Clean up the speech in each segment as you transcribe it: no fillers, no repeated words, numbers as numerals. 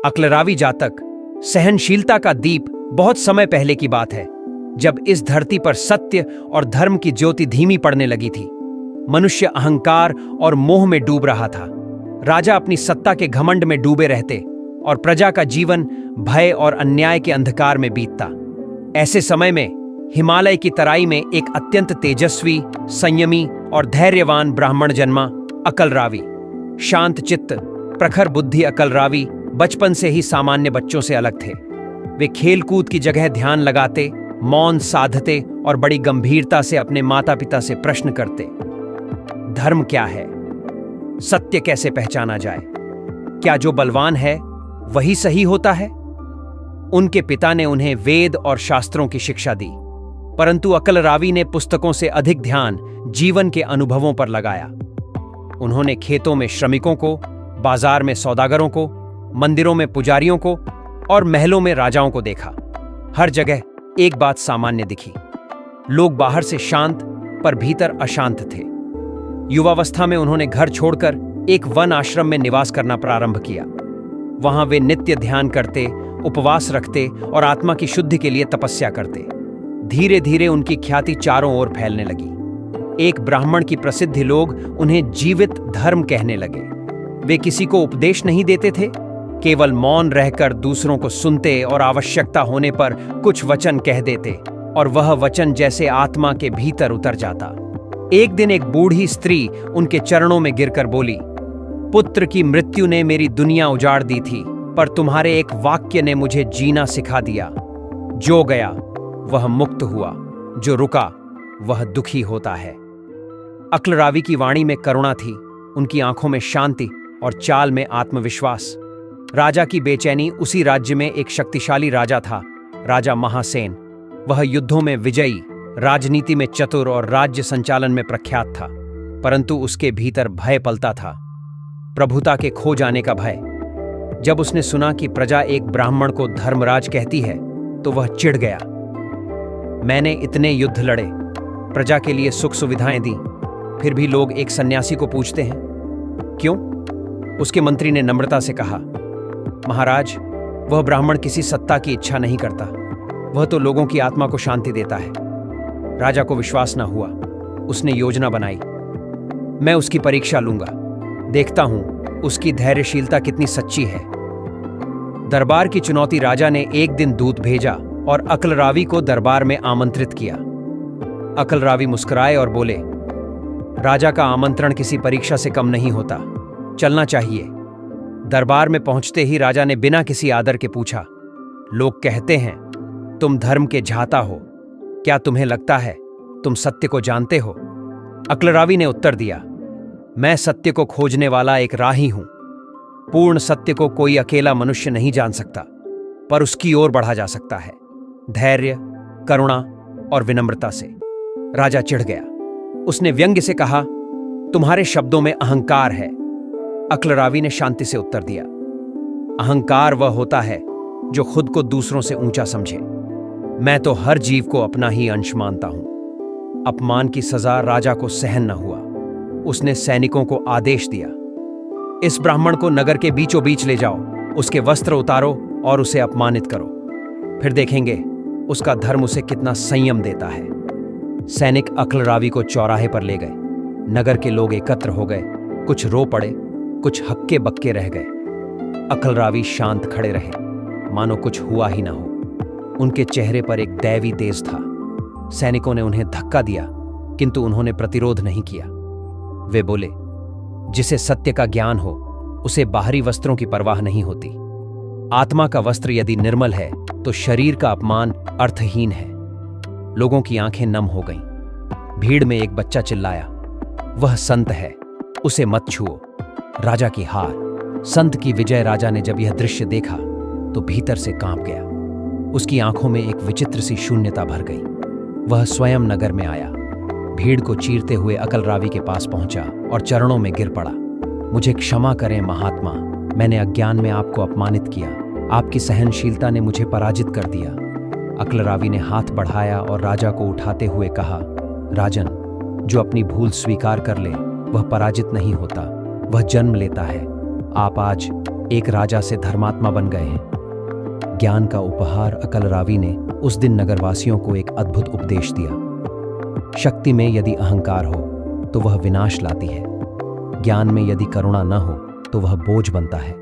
अक्लरावी जातक। सहनशीलता का दीप बहुत समय पहले की बात है, जब इस धरती पर सत्य और धर्म की ज्योति धीमी पड़ने लगी थी। मनुष्य अहंकार और मोह में डूब रहा था। राजा अपनी सत्ता के घमंड में डूबे रहते और प्रजा का जीवन भय और अन्याय के अंधकार में बीतता। ऐसे समय में हिमालय की तराई में एक अत्यंत तेजस्वी, संयमी और धैर्यवान ब्राह्मण जन्मा, अकलरावी। शांत चित्त, प्रखर बुद्धि अकलरावी बचपन से ही सामान्य बच्चों से अलग थे। वे खेलकूद की जगह ध्यान लगाते, मौन साधते और बड़ी गंभीरता से अपने माता पिता से प्रश्न करते। धर्म क्या है? सत्य कैसे पहचाना जाए? क्या जो बलवान है वही सही होता है? उनके पिता ने उन्हें वेद और शास्त्रों की शिक्षा दी, परंतु अकलरावी ने पुस्तकों से अधिक ध्यान जीवन के अनुभवों पर लगाया। उन्होंने खेतों में श्रमिकों को, बाजार में सौदागरों को, मंदिरों में पुजारियों को और महलों में राजाओं को देखा। हर जगह एक बात सामान्य दिखी। लोग बाहर से शांत पर भीतर अशांत थे। युवावस्था में उन्होंने घर छोड़कर एक वन आश्रम में निवास करना प्रारंभ किया। वहां वे नित्य ध्यान करते, उपवास रखते और आत्मा की शुद्धि के लिए तपस्या करते। धीरे धीरे उनकी ख्याति चारों ओर फैलने लगी। एक ब्राह्मण की प्रसिद्धि लोग उन्हें जीवित धर्म कहने लगे। वे किसी को उपदेश नहीं देते थे, केवल मौन रहकर दूसरों को सुनते और आवश्यकता होने पर कुछ वचन कह देते, और वह वचन जैसे आत्मा के भीतर उतर जाता। एक दिन एक बूढ़ी स्त्री उनके चरणों में गिरकर बोली, पुत्र की मृत्यु ने मेरी दुनिया उजाड़ दी थी, पर तुम्हारे एक वाक्य ने मुझे जीना सिखा दिया। जो गया वह मुक्त हुआ, जो रुका वह दुखी होता है। अकलरावी की वाणी में करुणा थी, उनकी आंखों में शांति और चाल में आत्मविश्वास। राजा की बेचैनी। उसी राज्य में एक शक्तिशाली राजा था, राजा महासेन। वह युद्धों में विजयी, राजनीति में चतुर और राज्य संचालन में प्रख्यात था, परंतु उसके भीतर भय पलता था, प्रभुता के खो जाने का भय। जब उसने सुना कि प्रजा एक ब्राह्मण को धर्मराज कहती है, तो वह चिढ़ गया। मैंने इतने युद्ध लड़े, प्रजा के लिए सुख सुविधाएं दी, फिर भी लोग एक सन्यासी को पूछते हैं, क्यों? उसके मंत्री ने नम्रता से कहा, महाराज, वह ब्राह्मण किसी सत्ता की इच्छा नहीं करता, वह तो लोगों की आत्मा को शांति देता है। राजा को विश्वास न हुआ। उसने योजना बनाई, मैं उसकी परीक्षा लूंगा, देखता हूं उसकी धैर्यशीलता कितनी सच्ची है। दरबार की चुनौती। राजा ने एक दिन दूत भेजा और अकलरावी को दरबार में आमंत्रित किया। अकलरावी मुस्कुराए और बोले, राजा का आमंत्रण किसी परीक्षा से कम नहीं होता, चलना चाहिए। दरबार में पहुंचते ही राजा ने बिना किसी आदर के पूछा, लोग कहते हैं तुम धर्म के झाता हो, क्या तुम्हें लगता है तुम सत्य को जानते हो? अकलरावी ने उत्तर दिया, मैं सत्य को खोजने वाला एक राही हूं। पूर्ण सत्य को कोई अकेला मनुष्य नहीं जान सकता, पर उसकी ओर बढ़ा जा सकता है, धैर्य, करुणा और विनम्रता से। राजा चिढ़ गया। उसने व्यंग्य से कहा, तुम्हारे शब्दों में अहंकार है। अकलरावी ने शांति से उत्तर दिया, अहंकार वह होता है जो खुद को दूसरों से ऊंचा समझे। मैं तो हर जीव को अपना ही अंश मानता हूं। अपमान की सजा राजा को सहन न हुआ। उसने सैनिकों को आदेश दिया, इस ब्राह्मण को नगर के बीचों बीच ले जाओ, उसके वस्त्र उतारो और उसे अपमानित करो, फिर देखेंगे उसका धर्म उसे कितना संयम देता है। सैनिक अकलरावी को चौराहे पर ले गए। नगर के लोग एकत्र हो गए, कुछ रो पड़े, कुछ हक्के बक्के रह गए। अकलरावी शांत खड़े रहे, मानो कुछ हुआ ही ना हो। उनके चेहरे पर एक दैवी तेज था। सैनिकों ने उन्हें धक्का दिया, किंतु उन्होंने प्रतिरोध नहीं किया। वे बोले, जिसे सत्य का ज्ञान हो उसे बाहरी वस्त्रों की परवाह नहीं होती। आत्मा का वस्त्र यदि निर्मल है तो शरीर का अपमान अर्थहीन है। लोगों की आंखें नम हो गईं। भीड़ में एक बच्चा चिल्लाया, वह संत है, उसे मत छुओ। राजा की हार, संत की विजय। राजा ने जब यह दृश्य देखा तो भीतर से कांप गया। उसकी आंखों में एक विचित्र सी शून्यता भर गई। वह स्वयं नगर में आया, भीड़ को चीरते हुए अकलरावी के पास पहुंचा और चरणों में गिर पड़ा। मुझे क्षमा करें महात्मा, मैंने अज्ञान में आपको अपमानित किया। आपकी सहनशीलता ने मुझे पराजित कर दिया। अकलरावी ने हाथ बढ़ाया और राजा को उठाते हुए कहा, राजन, जो अपनी भूल स्वीकार कर ले वह पराजित नहीं होता, वह जन्म लेता है। आप आज एक राजा से धर्मात्मा बन गए हैं। ज्ञान का उपहार अकलरावी ने उस दिन नगरवासियों को एक अद्भुत उपदेश दिया। शक्ति में यदि अहंकार हो तो वह विनाश लाती है, ज्ञान में यदि करुणा न हो तो वह बोझ बनता है,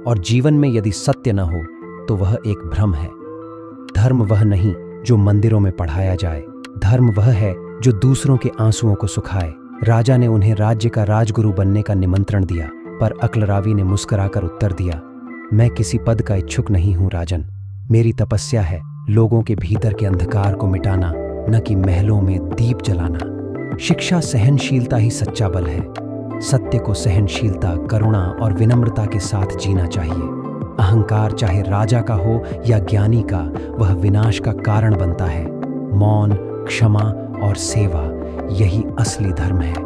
और जीवन में यदि सत्य न हो तो वह एक भ्रम है। धर्म वह नहीं जो मंदिरों में पढ़ाया जाए, धर्म वह है जो दूसरों के आंसुओं को सुखाए। राजा ने उन्हें राज्य का राजगुरु बनने का निमंत्रण दिया, पर अकलरावी ने मुस्कुराकर उत्तर दिया, मैं किसी पद का इच्छुक नहीं हूं राजन। मेरी तपस्या है लोगों के भीतर के अंधकार को मिटाना, न कि महलों में दीप जलाना। शिक्षा सहनशीलता ही सच्चा बल है। सत्य को सहनशीलता, करुणा और विनम्रता के साथ जीना चाहिए। अहंकार चाहे राजा का हो या ज्ञानी का, वह विनाश का कारण बनता है। मौन, क्षमा और सेवा, यही असली धर्म है।